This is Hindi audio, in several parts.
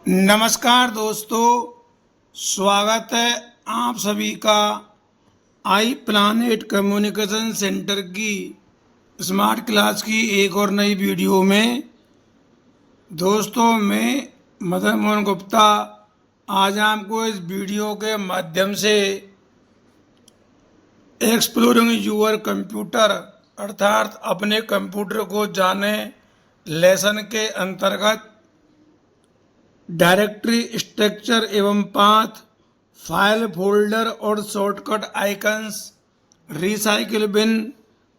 नमस्कार दोस्तों, स्वागत है आप सभी का आई प्लानेट कम्युनिकेशन सेंटर की स्मार्ट क्लास की एक और नई वीडियो में। दोस्तों, मैं मदन मोहन गुप्ता आज आपको इस वीडियो के माध्यम से एक्सप्लोरिंग यूर कंप्यूटर अर्थात अपने कंप्यूटर को जाने लेसन के अंतर्गत डायरेक्टरी स्ट्रक्चर एवं पाथ, फाइल फोल्डर और shortcut icons, recycle bin,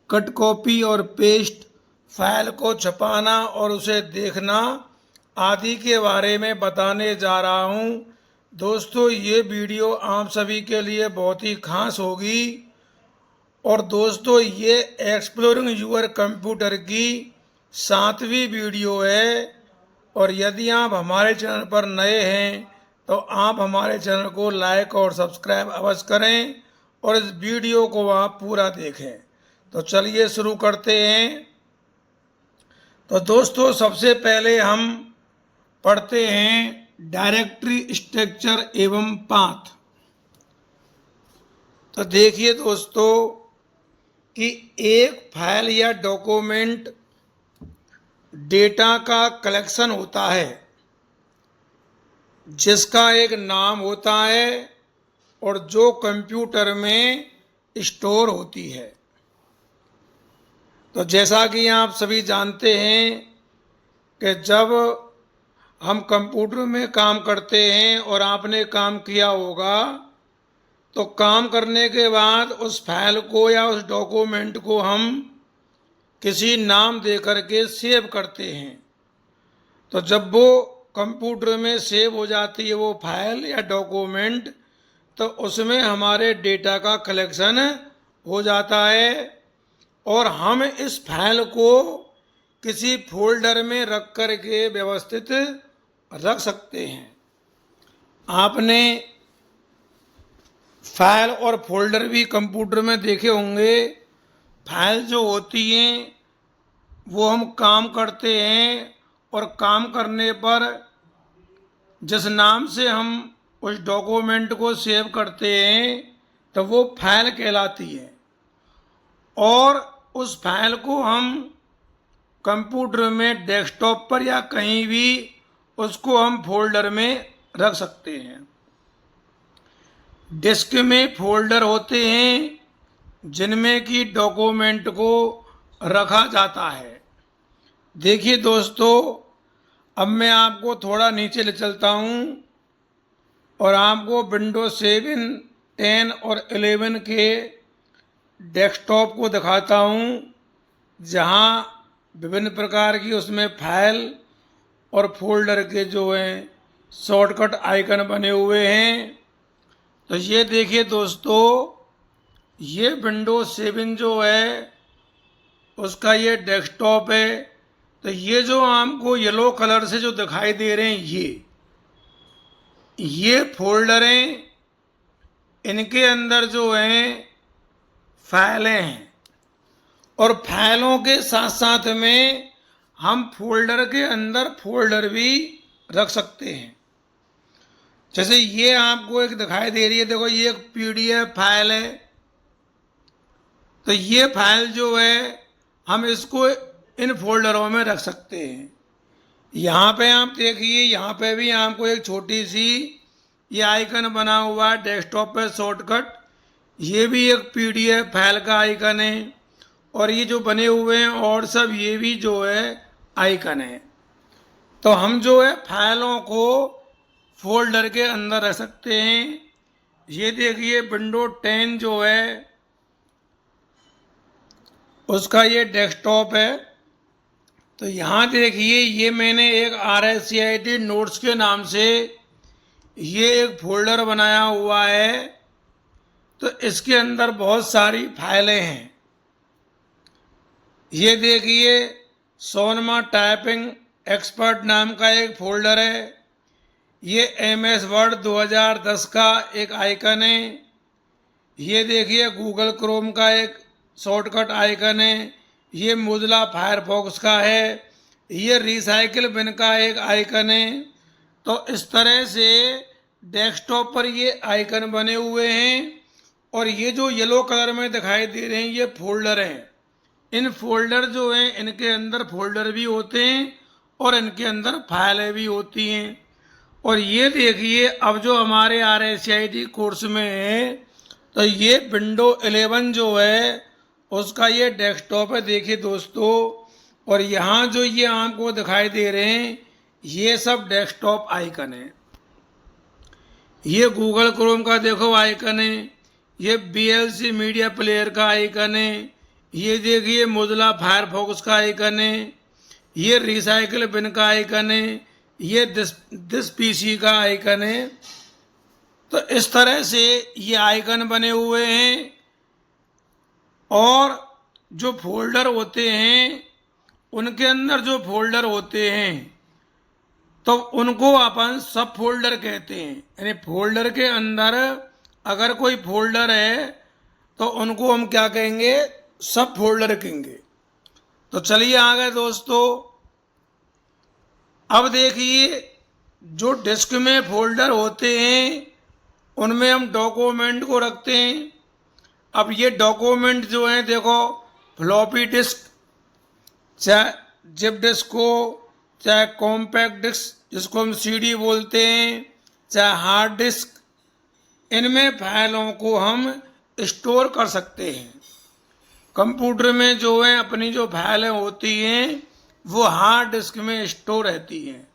cut copy और पेस्ट, फाइल को छपाना और उसे देखना आदि के बारे में बताने जा रहा हूं। दोस्तों, ये वीडियो आप सभी के लिए बहुत ही खास होगी। और दोस्तों, ये एक्सप्लोरिंग यूर कंप्यूटर की 7वीं वीडियो है। और यदि आप हमारे चैनल पर नए हैं तो आप हमारे चैनल को लाइक और सब्सक्राइब अवश्य करें और इस वीडियो को आप पूरा देखें। तो चलिए शुरू करते हैं। तो दोस्तों, सबसे पहले हम पढ़ते हैं डायरेक्टरी स्ट्रक्चर एवं पाथ। तो देखिए दोस्तों कि एक फाइल या डॉक्यूमेंट डेटा का कलेक्शन होता है जिसका एक नाम होता है और जो कंप्यूटर में स्टोर होती है। तो जैसा कि आप सभी जानते हैं कि जब हम कंप्यूटर में काम करते हैं और आपने काम किया होगा तो काम करने के बाद उस फाइल को या उस डॉक्यूमेंट को हम किसी नाम दे करके सेव करते हैं। तो जब वो कंप्यूटर में सेव हो जाती है वो फाइल या डॉक्यूमेंट, तो उसमें हमारे डेटा का कलेक्शन हो जाता है और हम इस फाइल को किसी फोल्डर में रख करके व्यवस्थित रख सकते हैं। आपने फाइल और फोल्डर भी कंप्यूटर में देखे होंगे। फाइल जो होती हैं वो हम काम करते हैं और काम करने पर जिस नाम से हम उस डॉक्यूमेंट को सेव करते हैं तो वो फाइल कहलाती है। और उस फाइल को हम कंप्यूटर में डेस्कटॉप पर या कहीं भी उसको हम फोल्डर में रख सकते हैं। डिस्क में फोल्डर होते हैं जिनमें कि डॉक्यूमेंट को रखा जाता है। देखिए दोस्तों, अब मैं आपको थोड़ा नीचे ले चलता हूँ और आपको विंडोज 7, 10 और 11 के डेस्कटॉप को दिखाता हूँ जहाँ विभिन्न प्रकार की उसमें फाइल और फोल्डर के जो हैं शॉर्टकट आइकन बने हुए हैं। तो ये देखिए दोस्तों, ये विंडोज 7 जो है उसका ये डेस्कटॉप है। तो ये जो आपको येलो कलर से जो दिखाई दे रहे हैं ये फोल्डर हैं। इनके अंदर जो हैं फाइलें हैं और फाइलों के साथ साथ में हम फोल्डर के अंदर फोल्डर भी रख सकते हैं। जैसे ये आपको एक दिखाई दे रही है, देखो ये एक पीडीएफ फाइल है। तो ये फाइल जो है हम इसको इन फोल्डरों में रख सकते हैं। यहाँ पे आप देखिए, यहाँ पे भी आपको एक छोटी सी ये आइकन बना हुआ है डेस्कटॉप पे शॉर्टकट। ये भी एक पीडीएफ फाइल का आइकन है और ये जो बने हुए हैं और सब ये भी जो है आइकन है। तो हम जो है फाइलों को फोल्डर के अंदर रख सकते हैं। ये देखिए विंडो 10 जो है उसका ये डेस्कटॉप है। तो यहाँ देखिए ये मैंने एक RSCIT नोट्स के नाम से ये एक फोल्डर बनाया हुआ है। तो इसके अंदर बहुत सारी फाइलें हैं। ये देखिए सोनमा टाइपिंग एक्सपर्ट नाम का एक फोल्डर है। ये MS वर्ड 2010 का एक आइकन है। ये देखिए गूगल क्रोम का एक शॉर्टकट आइकन है। ये मोजिला फायरफॉक्स का है। ये रिसाइकिल बिन का एक आइकन है। तो इस तरह से डेस्कटॉप पर ये आइकन बने हुए हैं और ये जो येलो कलर में दिखाई दे रहे हैं ये फोल्डर हैं। इन फोल्डर जो हैं इनके अंदर फोल्डर भी होते हैं और इनके अंदर फाइलें भी होती हैं। और ये देखिए अब जो हमारे RSCID कोर्स में है तो ये विंडो 11 जो है उसका ये डेस्कटॉप है, देखिए दोस्तों। और यहाँ जो ये आपको दिखाई दे रहे हैं ये सब डेस्कटॉप आइकन है। ये गूगल क्रोम का देखो आइकन है, ये VLC मीडिया प्लेयर का आइकन है, ये देखिए मोजिला फायरफॉक्स का आइकन है, ये रिसाइकिल बिन का आइकन है, ये दिस PC का आइकन है। तो इस तरह से ये आइकन बने हुए हैं। और जो फोल्डर होते हैं उनके अंदर जो फोल्डर होते हैं तो उनको अपन सब फोल्डर कहते हैं। यानी फोल्डर के अंदर अगर कोई फोल्डर है तो उनको हम क्या कहेंगे, सब फोल्डर कहेंगे। तो चलिए आगे दोस्तों, अब देखिए जो डिस्क में फोल्डर होते हैं उनमें हम डॉक्यूमेंट को रखते हैं। अब ये डॉक्यूमेंट जो है देखो, फ्लॉपी डिस्क, चाहे जिप डिस्क हो, चाहे कॉम्पैक्ट डिस्क जिसको हम CD बोलते हैं, चाहे हार्ड डिस्क, इनमें फाइलों को हम स्टोर कर सकते हैं। कंप्यूटर में जो है अपनी जो फाइलें होती हैं वो हार्ड डिस्क में स्टोर रहती हैं।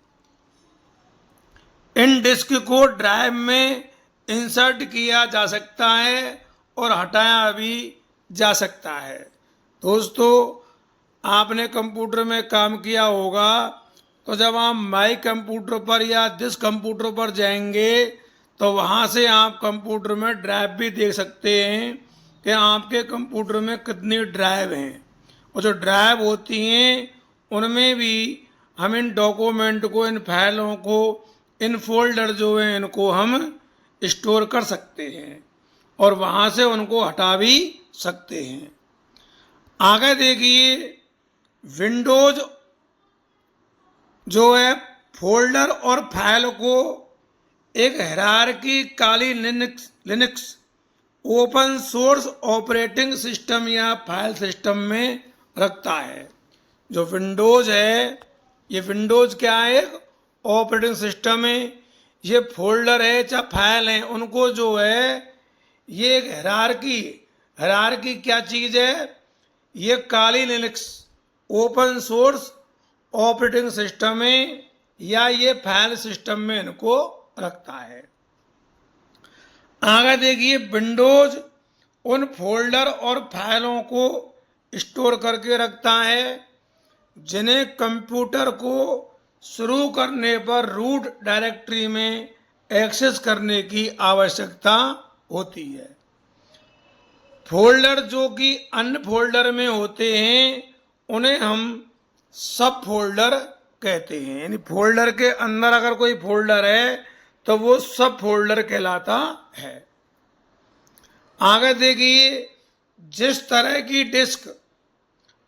इन डिस्क को ड्राइव में इंसर्ट किया जा सकता है और हटाया भी जा सकता है। दोस्तों आपने कंप्यूटर में काम किया होगा तो जब आप माई कंप्यूटर पर या दिस कंप्यूटर पर जाएंगे तो वहाँ से आप कंप्यूटर में ड्राइव भी देख सकते हैं कि आपके कंप्यूटर में कितनी ड्राइव हैं। और जो ड्राइव होती हैं उनमें भी हम इन डॉक्यूमेंट को, इन फाइलों को, इन फोल्डर जो हैं इनको हम स्टोर कर सकते हैं और वहाँ से उनको हटा भी सकते हैं। आगे देखिए, विंडोज जो है फोल्डर और फाइल को एक hierarchy Kali Linux open source operating system या फाइल सिस्टम में रखता है। जो विंडोज है, ये विंडोज क्या है, एक ऑपरेटिंग सिस्टम है। ये फोल्डर है चाहे फाइल है, उनको जो है ये एक हायरार्की क्या चीज़ है, ये Kali Linux open source operating system में या ये फाइल सिस्टम में इनको रखता है। आगे देखिए, विंडोज उन फोल्डर और फाइलों को स्टोर करके रखता है जिन्हें कंप्यूटर को शुरू करने पर रूट डायरेक्टरी में एक्सेस करने की आवश्यकता होती है। फोल्डर जो कि अन्य फोल्डर में होते हैं उन्हें हम सब फोल्डर कहते हैं। यानी फोल्डर के अंदर अगर कोई फोल्डर है तो वो सब फोल्डर कहलाता है। आगे देखिए, जिस तरह की डिस्क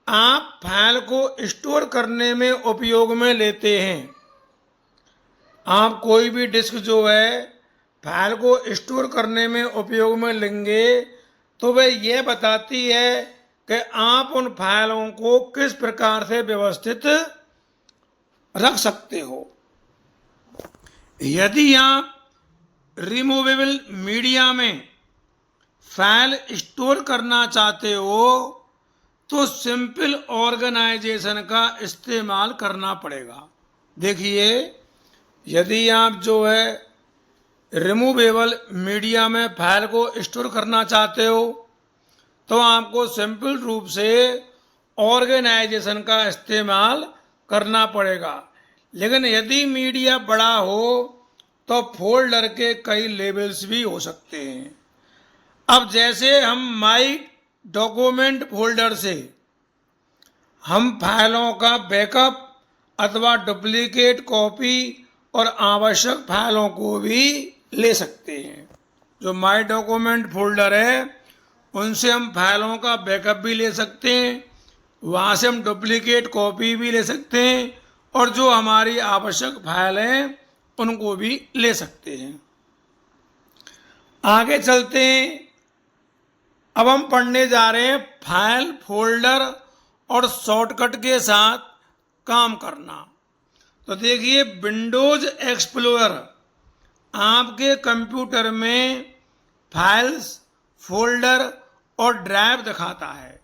आप फाइल को स्टोर करने में उपयोग में लेते हैं, आप कोई भी डिस्क जो है फाइल को स्टोर करने में उपयोग में लेंगे तो वह यह बताती है कि आप उन फाइलों को किस प्रकार से व्यवस्थित रख सकते हो। यदि आप रिमूवेबल मीडिया में फाइल स्टोर करना चाहते हो तो सिंपल ऑर्गेनाइजेशन का इस्तेमाल करना पड़ेगा। देखिए, यदि आप जो है रिमूवेबल मीडिया में फाइल को स्टोर करना चाहते हो तो आपको सिंपल रूप से ऑर्गेनाइजेशन का इस्तेमाल करना पड़ेगा। लेकिन यदि मीडिया बड़ा हो तो फोल्डर के कई लेवल्स भी हो सकते हैं। अब जैसे हम माई डॉक्यूमेंट फोल्डर से हम फाइलों का बैकअप अथवा डुप्लीकेट कॉपी और आवश्यक फाइलों को भी ले सकते हैं। जो माई डॉक्यूमेंट फोल्डर है उनसे हम फाइलों का बैकअप भी ले सकते हैं, वहाँ से हम डुप्लीकेट कॉपी भी ले सकते हैं और जो हमारी आवश्यक फाइल हैं उनको भी ले सकते हैं। आगे चलते हैं। अब हम पढ़ने जा रहे हैं फाइल, फोल्डर और शॉर्टकट के साथ काम करना। तो देखिए, विंडोज एक्सप्लोरर आपके कंप्यूटर में फाइल्स, फोल्डर और ड्राइव दिखाता है।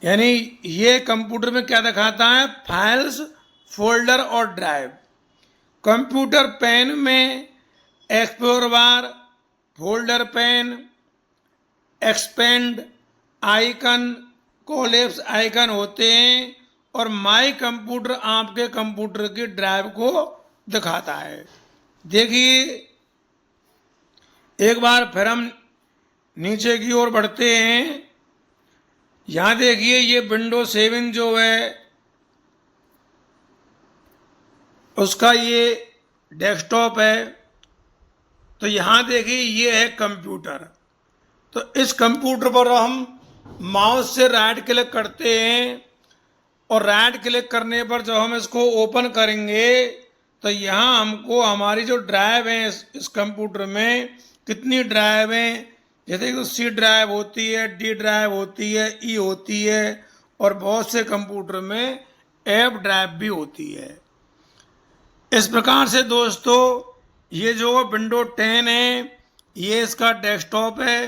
यानी ये कंप्यूटर में क्या दिखाता है? फाइल्स, फोल्डर और ड्राइव। कंप्यूटर पेन में explorer bar, folder pane, expand icon, collapse icon होते हैं और माई कंप्यूटर आपके कंप्यूटर की ड्राइव को दिखाता है। देखिए, एक बार फिर हम नीचे की ओर बढ़ते हैं। यहां देखिए, ये विंडोज 7 जो है उसका ये डेस्कटॉप है। तो यहां देखिए, ये है कंप्यूटर। तो इस कंप्यूटर पर हम माउस से राइट क्लिक करते हैं और राइट क्लिक करने पर जब हम इसको ओपन करेंगे तो यहाँ हमको हमारी जो ड्राइव है इस कंप्यूटर में कितनी ड्राइव हैं, जैसे कि सी ड्राइव होती है, डी ड्राइव होती है, ई होती है और बहुत से कंप्यूटर में एफ ड्राइव भी होती है। इस प्रकार से दोस्तों, ये जो विंडो 10 है ये इसका डेस्कटॉप है।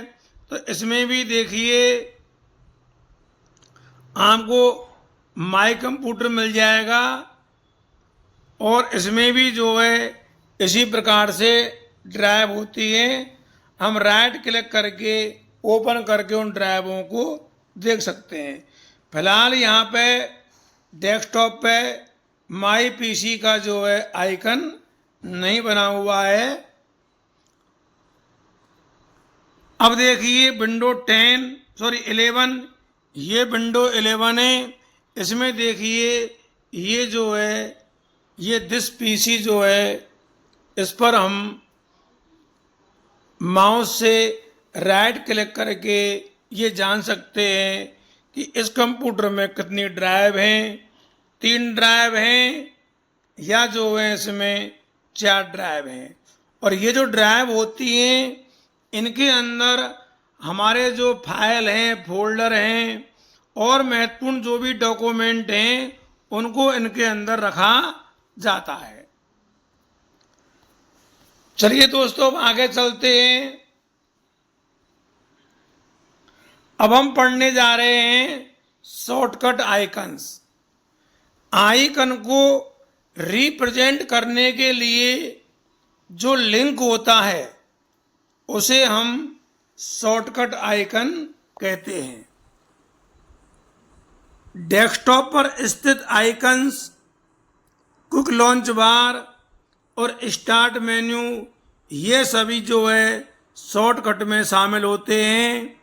तो इसमें भी देखिए आपको माई कंप्यूटर मिल जाएगा और इसमें भी जो है इसी प्रकार से ड्राइव होती है। हम राइट क्लिक करके ओपन करके उन ड्राइवों को देख सकते हैं। फिलहाल यहाँ पे डेस्कटॉप पे माई पीसी का जो है आइकन नहीं बना हुआ है। अब देखिए विंडो 11, ये विंडो 11 है। इसमें देखिए ये जो है ये दिस पीसी जो है इस पर हम माउस से राइट क्लिक करके ये जान सकते हैं कि इस कंप्यूटर में कितनी ड्राइव हैं, 3 ड्राइव हैं या जो है इसमें 4 ड्राइव हैं। और ये जो ड्राइव होती हैं इनके अंदर हमारे जो फाइल हैं, फोल्डर हैं और महत्वपूर्ण जो भी डॉक्यूमेंट हैं उनको इनके अंदर रखा जाता है। चलिए दोस्तों, अब आगे चलते हैं। अब हम पढ़ने जा रहे हैं शॉर्टकट आइकन्स। आइकन को रिप्रेजेंट करने के लिए जो लिंक होता है उसे हम शॉर्टकट आइकन कहते हैं। डेस्कटॉप पर स्थित आइकन्स, क्विक लॉन्च बार और स्टार्ट मेन्यू ये सभी जो है शॉर्टकट में शामिल होते हैं।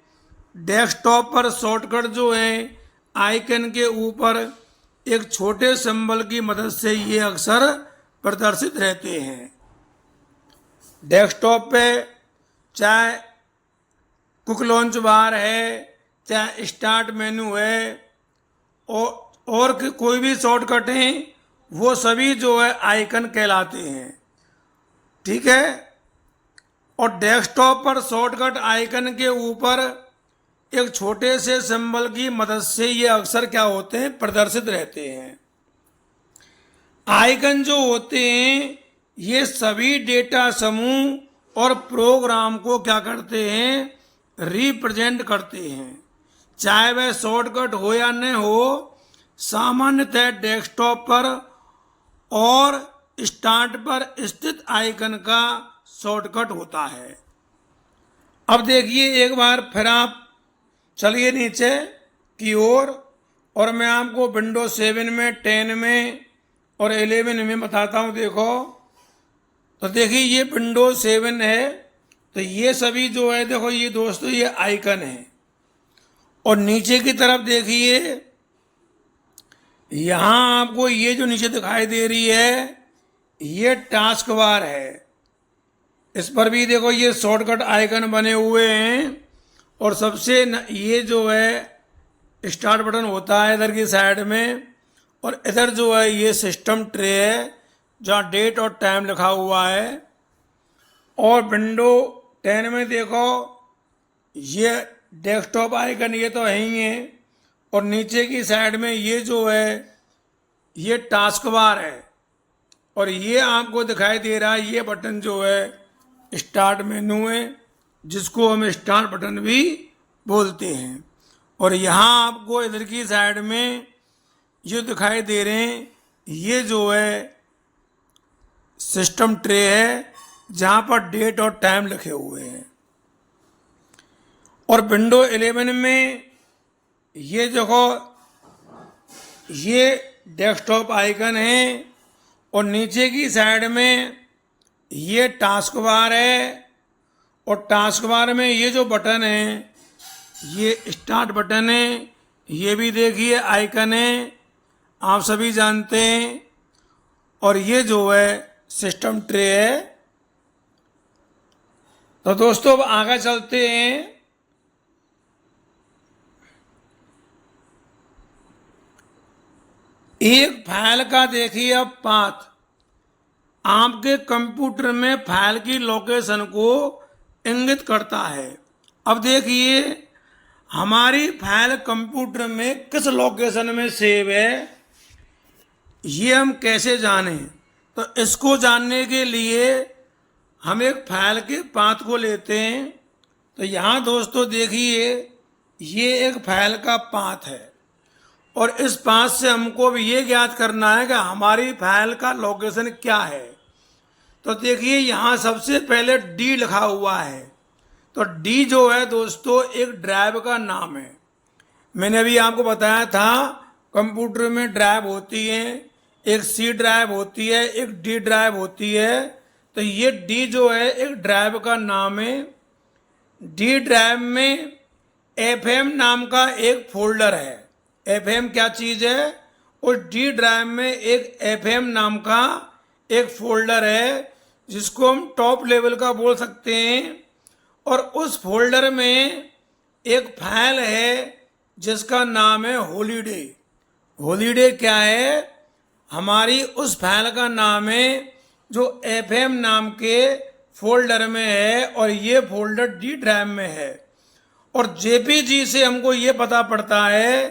डेस्कटॉप पर शॉर्टकट जो है आइकन के ऊपर एक छोटे सिंबल की मदद से ये अक्सर प्रदर्शित रहते हैं। डेस्कटॉप पे चाहे क्विक लॉन्च बार है, चाहे स्टार्ट मेन्यू है और कोई भी शॉर्टकट हैं, वो सभी जो है आइकन कहलाते हैं। ठीक है। और डेस्कटॉप पर शॉर्टकट आइकन के ऊपर एक छोटे से सिंबल की मदद से ये अक्सर क्या होते हैं, प्रदर्शित रहते हैं। आइकन जो होते हैं ये सभी डेटा समूह और प्रोग्राम को क्या करते हैं, रिप्रेजेंट करते हैं। चाहे वह शॉर्टकट हो या न हो, सामान्यतः डेस्कटॉप पर और स्टार्ट पर स्थित आइकन का शॉर्टकट होता है। अब देखिए, एक बार फिर आप चलिए नीचे की ओर और मैं आपको विंडोज 7 में, 10 में और 11 में बताता हूँ। देखो, तो देखिए ये विंडोज 7 है। तो ये सभी जो है, देखो ये दोस्तों ये आइकन है। और नीचे की तरफ देखिए, यहाँ आपको ये जो नीचे दिखाई दे रही है ये टास्क बार है। इस पर भी देखो ये शॉर्टकट आइकन बने हुए हैं। और सबसे ये जो है स्टार्ट बटन होता है इधर की साइड में, और इधर जो है ये सिस्टम ट्रे है जहाँ डेट और टाइम लिखा हुआ है। और विंडो 10 में देखो ये डेस्कटॉप आइकन ये तो है ही है, और नीचे की साइड में ये जो है ये टास्क बार है, और ये आपको दिखाई दे रहा है ये बटन जो है स्टार्ट मेनू है, जिसको हम स्टार्ट बटन भी बोलते हैं। और यहाँ आपको इधर की साइड में ये दिखाई दे रहे हैं ये जो है सिस्टम ट्रे है, जहाँ पर डेट और टाइम लिखे हुए हैं। और विंडो 11 में ये देखो ये डेस्कटॉप आइकन है, और नीचे की साइड में ये टास्क बार है, और टास्क बार में ये जो बटन है ये स्टार्ट बटन है, ये भी देखिए आइकन है, आप सभी जानते हैं। और ये जो है सिस्टम ट्रे है। तो दोस्तों अब आगे चलते हैं। एक फाइल का देखिए अब पाथ आपके कंप्यूटर में फाइल की लोकेशन को इंगित करता है। अब देखिए हमारी फाइल कंप्यूटर में किस लोकेशन में सेव है, ये हम कैसे जानें। तो इसको जानने के लिए हम एक फाइल के पाथ को लेते हैं। तो यहाँ दोस्तों देखिए ये एक फाइल का पाथ है, और इस पाथ से हमको भी ये ज्ञात करना है कि हमारी फाइल का लोकेशन क्या है। तो देखिए यहाँ सबसे पहले डी लिखा हुआ है। तो डी जो है दोस्तों एक ड्राइव का नाम है। मैंने अभी आपको बताया था कंप्यूटर में ड्राइव होती है, एक सी ड्राइव होती है, एक डी ड्राइव होती है। तो ये डी जो है एक ड्राइव का नाम है। डी ड्राइव में एफएम नाम का एक फोल्डर है। एफएम क्या चीज है, उस डी ड्राइव में एक एफएम नाम का एक फोल्डर है, जिसको हम टॉप लेवल का बोल सकते हैं। और उस फोल्डर में एक फाइल है जिसका नाम है हॉलीडे। हॉलीडे क्या है, हमारी उस फाइल का नाम है जो एफएम नाम के फोल्डर में है, और ये फोल्डर डी ड्राइव में है। और जेपीजी से हमको ये पता पड़ता है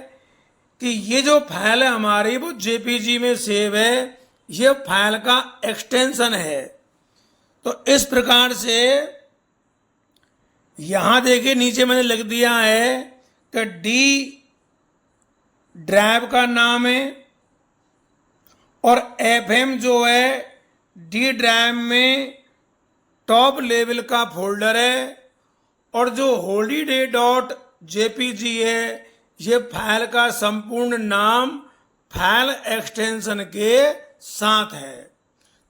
कि ये जो फाइल है हमारी वो जेपीजी में सेव है, ये फाइल का एक्सटेंशन है। तो इस प्रकार से यहां देखिए नीचे मैंने लिख दिया है कि डी ड्राइव का नाम है, और एफएम जो है डी ड्राइव में टॉप लेवल का फोल्डर है, और जो हॉलीडे डॉट जेपीजी है ये फाइल का संपूर्ण नाम फाइल एक्सटेंशन के साथ है।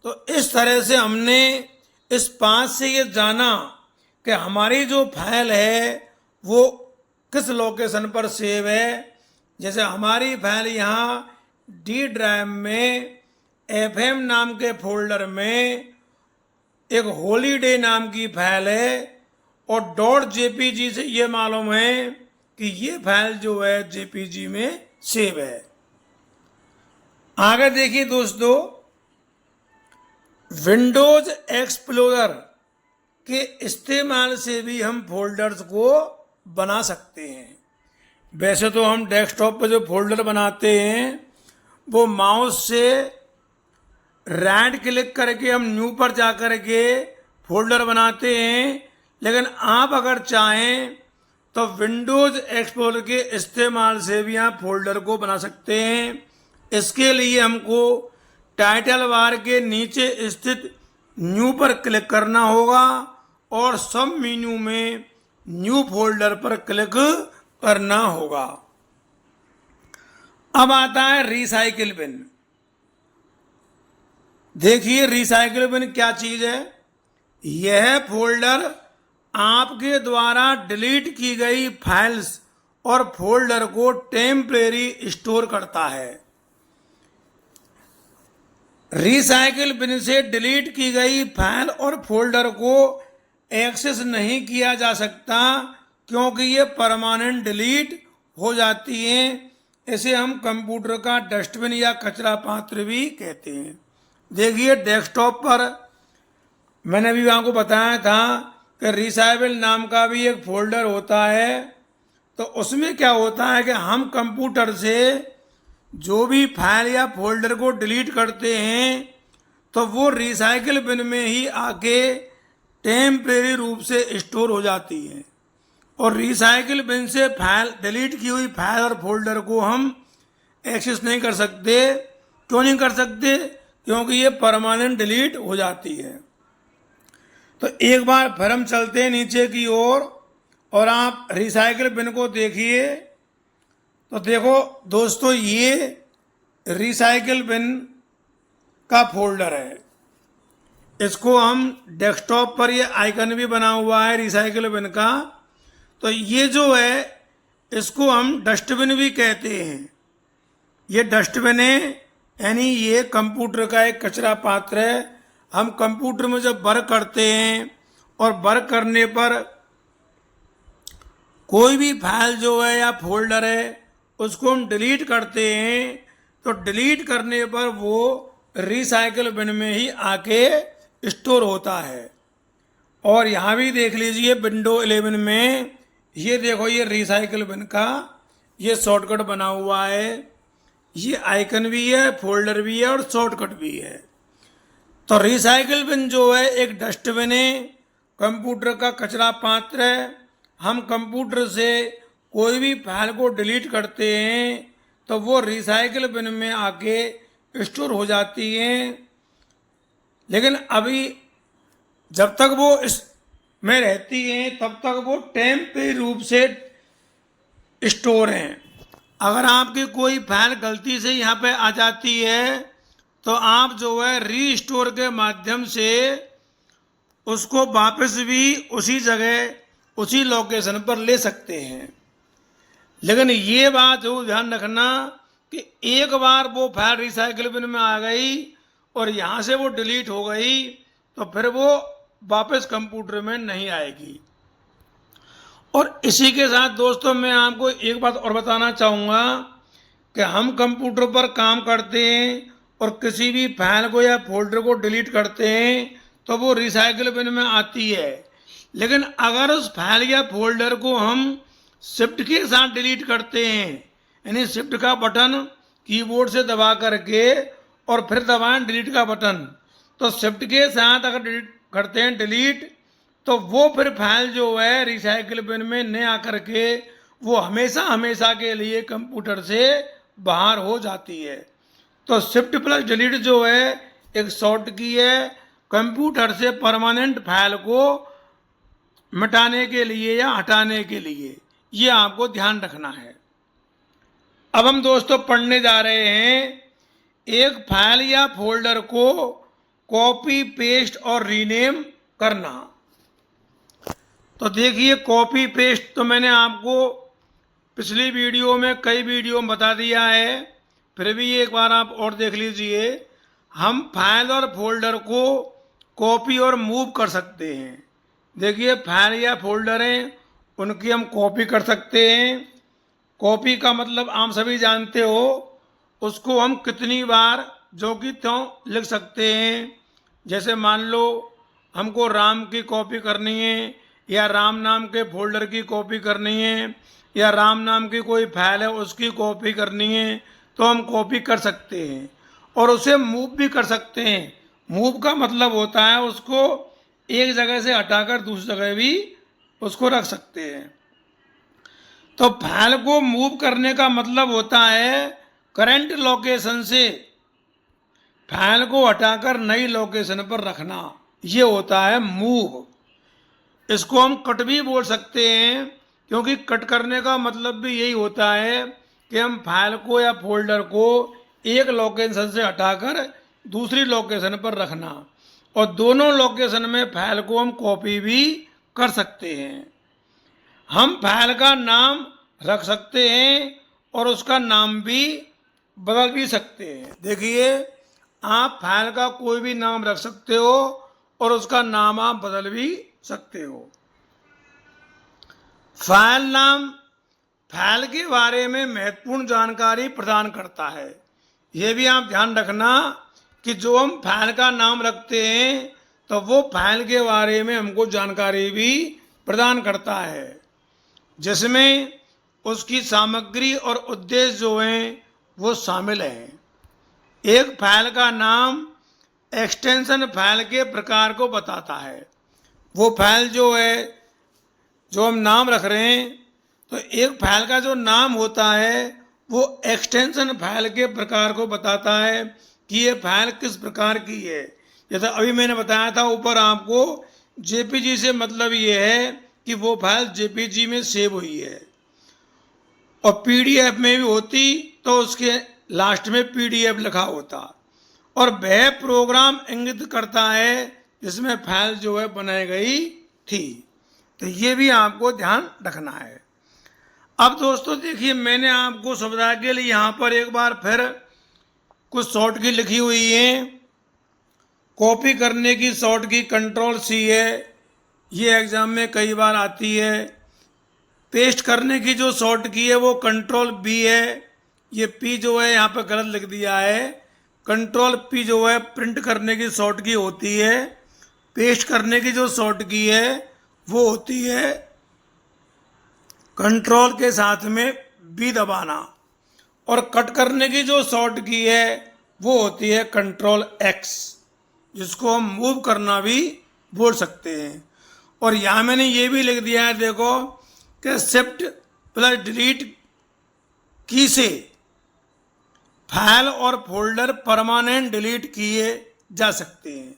तो इस तरह से हमने इस पाथ से ये जाना कि हमारी जो फाइल है वो किस लोकेशन पर सेव है। जैसे हमारी फाइल यहाँ डी ड्राइव में एफएम नाम के फोल्डर में एक हॉलीडे नाम की फाइल है, और डॉट जेपीजी से ये मालूम है कि ये फाइल जो है जेपीजी में सेव है। आगे देखिए दोस्तों, विंडोज एक्सप्लोरर के इस्तेमाल से भी हम फोल्डर्स को बना सकते हैं। वैसे तो हम डेस्कटॉप पर जो फोल्डर बनाते हैं वो माउस से राइट क्लिक करके हम न्यू पर जा करके फोल्डर बनाते हैं, लेकिन आप अगर चाहें तो विंडोज एक्सप्लोरर के इस्तेमाल से भी आप फोल्डर को बना सकते हैं। इसके लिए हमको टाइटल बार के नीचे स्थित न्यू पर क्लिक करना होगा, और सब मेन्यू में न्यू फोल्डर पर क्लिक करना होगा। अब आता है रिसाइकिल बिन। देखिए रिसाइकिल बिन क्या चीज है। यह फोल्डर आपके द्वारा डिलीट की गई फाइल्स और फोल्डर को टेम्परेरी स्टोर करता है। रिसाइकिल बिन से डिलीट की गई फाइल और फोल्डर को एक्सेस नहीं किया जा सकता, क्योंकि ये परमानेंट डिलीट हो जाती हैं। इसे हम कंप्यूटर का डस्टबिन या कचरा पात्र भी कहते हैं। देखिए डेस्कटॉप पर मैंने अभी आपको बताया था कि रिसाइबल नाम का भी एक फोल्डर होता है। तो उसमें क्या होता है कि हम कंप्यूटर से जो भी फाइल या फोल्डर को डिलीट करते हैं तो वो रिसाइकिल बिन में ही आके टेम्परेरी रूप से स्टोर हो जाती है। और रिसाइकिल बिन से फाइल डिलीट की हुई फाइल और फोल्डर को हम एक्सेस नहीं कर सकते। क्यों नहीं कर सकते? क्योंकि ये परमानेंट डिलीट हो जाती है। तो एक बार फिर हम चलते हैं नीचे की ओर और आप रिसाइकिल बिन को देखिए। तो देखो दोस्तों, ये रिसाइकिल बिन का फोल्डर है। इसको हम डेस्कटॉप पर, ये आइकन भी बना हुआ है रिसाइकिल बिन का। तो ये जो है इसको हम डस्टबिन भी कहते हैं। ये डस्टबिन है, यानी ये कंप्यूटर का एक कचरा पात्र है। हम कंप्यूटर में जब वर्क करते हैं और वर्क करने पर कोई भी फाइल जो है या फोल्डर है उसको हम डिलीट करते हैं, तो डिलीट करने पर वो रिसाइकिल बिन में ही आके स्टोर होता है। और यहाँ भी देख लीजिए विंडो 11 में, ये देखो ये रिसाइकिल बिन का ये शॉर्टकट बना हुआ है। ये आइकन भी है, फोल्डर भी है और शॉर्टकट भी है। तो रिसाइकिल बिन जो है एक डस्टबिन है, कंप्यूटर का कचरा पात्र है। हम कंप्यूटर से कोई भी फाइल को डिलीट करते हैं तो वो रिसाइकिल बिन में आके स्टोर हो जाती हैं। लेकिन अभी जब तक वो इस में रहती हैं तब तक वो टेम्परेरी रूप से स्टोर हैं। अगर आपकी कोई फाइल गलती से यहाँ पे आ जाती है तो आप जो है रीस्टोर के माध्यम से उसको वापस भी उसी जगह, उसी लोकेशन पर ले सकते हैं। लेकिन ये बात हो ध्यान रखना कि एक बार वो फाइल रिसाइकिल बिन में आ गई और यहाँ से वो डिलीट हो गई तो फिर वो वापस कंप्यूटर में नहीं आएगी। और इसी के साथ दोस्तों मैं आपको एक बात और बताना चाहूँगा कि हम कंप्यूटर पर काम करते हैं और किसी भी फाइल को या फोल्डर को डिलीट करते हैं तो वो रिसाइकिल बिन में आती है। लेकिन अगर उस फाइल या फोल्डर को हम शिफ्ट के साथ डिलीट करते हैं, यानी शिफ्ट का बटन कीबोर्ड से दबा करके और फिर दबाएं डिलीट का बटन, तो शिफ्ट के साथ अगर डिलीट करते हैं डिलीट, तो वो फिर फाइल जो है रिसाइकिल बिन में न आकर के वो हमेशा हमेशा के लिए कंप्यूटर से बाहर हो जाती है। तो शिफ्ट प्लस डिलीट जो है एक शॉर्ट की है कंप्यूटर से परमानेंट फाइल को मिटाने के लिए या हटाने के लिए। ये आपको ध्यान रखना है। अब हम दोस्तों पढ़ने जा रहे हैं एक फाइल या फोल्डर को कॉपी पेस्ट और रीनेम करना। तो देखिए कॉपी पेस्ट तो मैंने आपको पिछली वीडियो में, कई वीडियो में बता दिया है, फिर भी एक बार आप और देख लीजिए। हम फाइल और फोल्डर को कॉपी और मूव कर सकते हैं। देखिए फाइल या फोल्डर हैं उनकी हम कॉपी कर सकते हैं। कॉपी का मतलब आप सभी जानते हो, उसको हम कितनी बार जो कि त्यों लिख सकते हैं। जैसे मान लो हमको राम की कॉपी करनी है या राम नाम के फोल्डर की कॉपी करनी है या राम नाम की कोई फाइल है उसकी कॉपी करनी है तो हम कॉपी कर सकते हैं। और उसे मूव भी कर सकते हैं। मूव का मतलब होता है उसको एक जगह से हटाकर दूसरी जगह भी उसको रख सकते हैं। तो फाइल को मूव करने का मतलब होता है करंट लोकेशन से फाइल को हटाकर नई लोकेशन पर रखना, ये होता है मूव। इसको हम कट भी बोल सकते हैं, क्योंकि कट करने का मतलब भी यही होता है कि हम फाइल को या फोल्डर को एक लोकेशन से हटाकर दूसरी लोकेशन पर रखना। और दोनों लोकेशन में फाइल को हम कॉपी भी कर सकते हैं। हम फाइल का नाम रख सकते हैं और उसका नाम भी बदल भी सकते हैं। देखिए आप फाइल का कोई भी नाम रख सकते हो और उसका नाम आप बदल भी सकते हो। फाइल नाम फाइल के बारे में महत्वपूर्ण जानकारी प्रदान करता है। यह भी आप ध्यान रखना कि जो हम फाइल का नाम रखते हैं तो वो फाइल के बारे में हमको जानकारी भी प्रदान करता है, जिसमें उसकी सामग्री और उद्देश्य जो हैं वो शामिल हैं। एक फाइल का नाम एक्सटेंशन फाइल के प्रकार को बताता है। वो फाइल जो है, जो हम नाम रख रहे हैं, तो एक फाइल का जो नाम होता है वो एक्सटेंशन फाइल के प्रकार को बताता है कि ये फाइल किस प्रकार की है। जैसा अभी मैंने बताया था ऊपर आपको, जेपीजी से मतलब ये है कि वो फाइल जेपीजी में सेव हुई है, और पीडीएफ में भी होती तो उसके लास्ट में पीडीएफ लिखा होता, और वह प्रोग्राम इंगित करता है जिसमें फाइल जो है बनाई गई थी। तो ये भी आपको ध्यान रखना है। अब दोस्तों देखिए, मैंने आपको सुविधा के लिए यहाँ पर एक बार फिर कुछ शॉर्ट की लिखी हुई है। कॉपी करने की शॉर्ट की Ctrl+C है, ये एग्जाम में कई बार आती है। पेस्ट करने की जो शॉर्ट की है वो Ctrl+V है, ये P जो है यहाँ पर गलत लिख दिया है। Ctrl+P जो है प्रिंट करने की शॉर्ट की होती है। पेस्ट करने की जो शॉर्ट की है वो होती है कंट्रोल के साथ में B दबाना, और कट करने की जो शॉर्ट की है वो होती है Ctrl+X, जिसको हम मूव करना भी बोल सकते हैं। और यहाँ मैंने ये भी लिख दिया है, देखो कि Shift+Delete की से फाइल और फोल्डर परमानेंट डिलीट किए जा सकते हैं।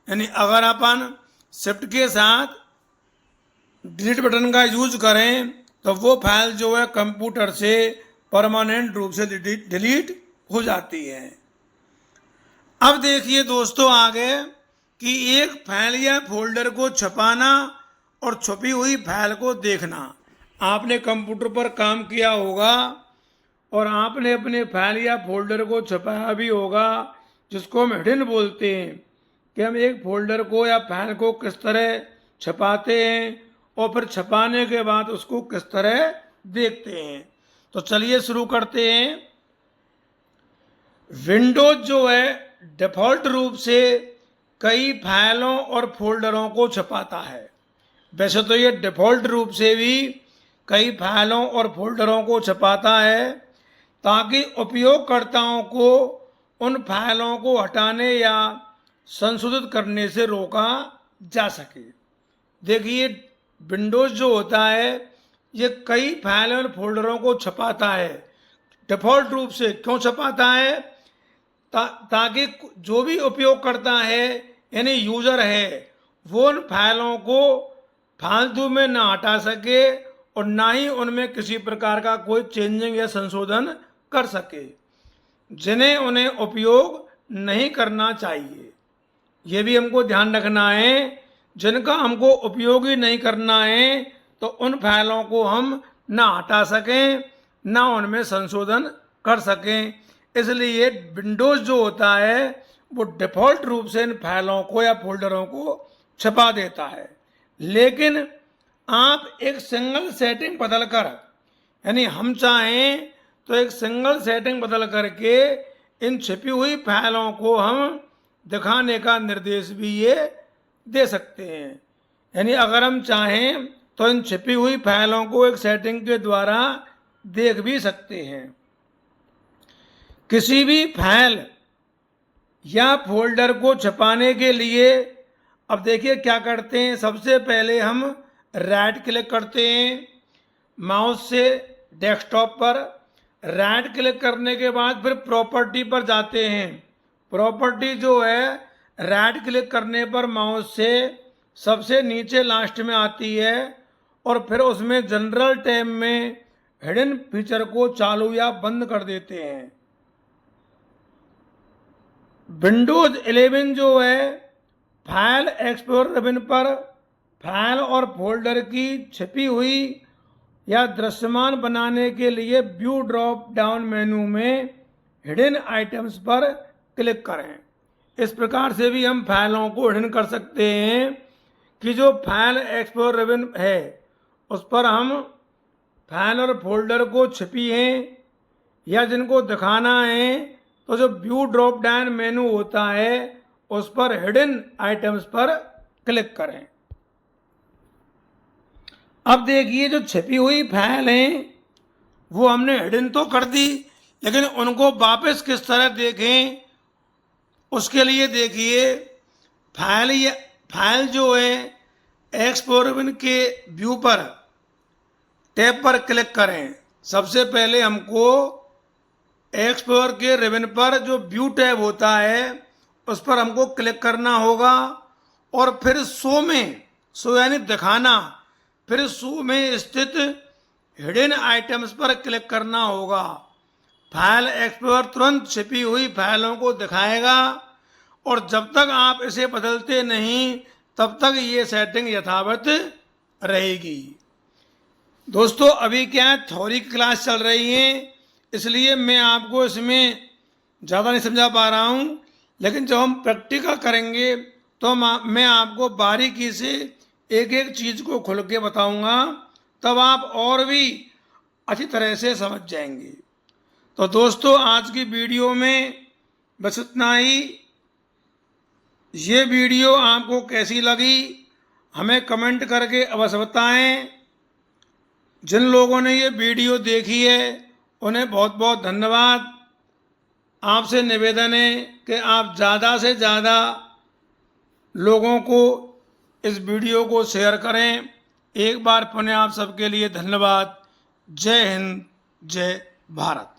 यानी अगर अपन शिफ्ट के साथ डिलीट बटन का यूज करें तो वो फाइल जो है कंप्यूटर से परमानेंट रूप से डिलीट हो जाती है। अब देखिए दोस्तों आगे कि एक फाइल या फोल्डर को छपाना और छपी हुई फाइल को देखना। आपने कंप्यूटर पर काम किया होगा और आपने अपने फाइल या फोल्डर को छपाया भी होगा, जिसको हम हिडन बोलते हैं, कि हम एक फोल्डर को या फाइल को किस तरह छपाते हैं और फिर छपाने के बाद उसको किस तरह देखते हैं। तो चलिए शुरू करते हैं। विंडोज जो है डिफ़ॉल्ट रूप से कई फाइलों और फोल्डरों को छपाता है। वैसे तो ये डिफ़ॉल्ट रूप से भी कई फाइलों और फोल्डरों को छपाता है, ताकि उपयोगकर्ताओं को उन फाइलों को हटाने या संशोधित करने से रोका जा सके। देखिए, विंडोज़ जो होता है ये कई फाइलों और फोल्डरों को छपाता है। डिफ़ॉल्ट रूप से क्यों छपाता है? ताकि जो भी उपयोग करता है यानी यूज़र है वो उन फाइलों को फालतू में ना हटा सके और ना ही उनमें किसी प्रकार का कोई चेंजिंग या संशोधन कर सके, जिन्हें उन्हें उपयोग नहीं करना चाहिए। ये भी हमको ध्यान रखना है, जिनका हमको उपयोग ही नहीं करना है तो उन फाइलों को हम ना हटा सकें ना उनमें संशोधन कर सकें। इसलिए विंडोज़ जो होता है वो डिफ़ॉल्ट रूप से इन फाइलों को या फोल्डरों को छपा देता है। लेकिन आप एक सिंगल सेटिंग बदल कर, यानी हम चाहें तो एक सिंगल सेटिंग बदल करके इन छिपी हुई फाइलों को हम दिखाने का निर्देश भी ये दे सकते हैं। यानी अगर हम चाहें तो इन छिपी हुई फाइलों को एक सेटिंग के द्वारा देख भी सकते हैं। किसी भी फाइल या फोल्डर को छपाने के लिए अब देखिए क्या करते हैं। सबसे पहले हम राइट क्लिक करते हैं माउस से डेस्कटॉप पर। राइट क्लिक करने के बाद फिर प्रॉपर्टी पर जाते हैं। प्रॉपर्टी जो है राइट क्लिक करने पर माउस से सबसे नीचे लास्ट में आती है, और फिर उसमें जनरल टैब में हिडन फीचर को चालू या बंद कर देते हैं। विंडोज 11 जो है फाइल एक्सप्लोरर विंडो पर फाइल और फोल्डर की छिपी हुई या दृश्यमान बनाने के लिए व्यू ड्रॉप डाउन मेनू में हिडन आइटम्स पर क्लिक करें। इस प्रकार से भी हम फाइलों को हिडन कर सकते हैं कि जो फाइल एक्सप्लोरर विंडो है उस पर हम फाइल और फोल्डर को छिपी हैं या जिनको दिखाना है तो जो व्यू ड्रॉप डाउन मेनू होता है उस पर हिडन आइटम्स पर क्लिक करें। अब देखिए जो छिपी हुई फाइल हैं वो हमने हिडन तो कर दी, लेकिन उनको वापस किस तरह देखें उसके लिए देखिए फाइल जो है एक्सप्लोरर के व्यू पर टैब पर क्लिक करें। सबसे पहले हमको एक्सप्लोरर के रिबन पर जो व्यू टैब होता है उस पर हमको क्लिक करना होगा और फिर शो यानी दिखाना, फिर शो में स्थित हिडन आइटम्स पर क्लिक करना होगा। फाइल एक्सप्लोरर तुरंत छिपी हुई फाइलों को दिखाएगा और जब तक आप इसे बदलते नहीं तब तक ये सेटिंग यथावत रहेगी। दोस्तों अभी क्या है, थ्योरी की क्लास चल रही है, इसलिए मैं आपको इसमें ज़्यादा नहीं समझा पा रहा हूँ, लेकिन जब हम प्रैक्टिकल करेंगे तो मैं आपको बारीकी से एक एक चीज़ को खुल के बताऊँगा, तब आप और भी अच्छी तरह से समझ जाएंगे। तो दोस्तों आज की वीडियो में बस इतना ही। ये वीडियो आपको कैसी लगी हमें कमेंट करके अवश्य बताएं। जिन लोगों ने ये वीडियो देखी है उन्हें बहुत बहुत धन्यवाद। आपसे निवेदन है कि आप ज़्यादा से ज़्यादा लोगों को इस वीडियो को शेयर करें। एक बार पुनः आप सबके लिए धन्यवाद। जय हिंद, जय भारत।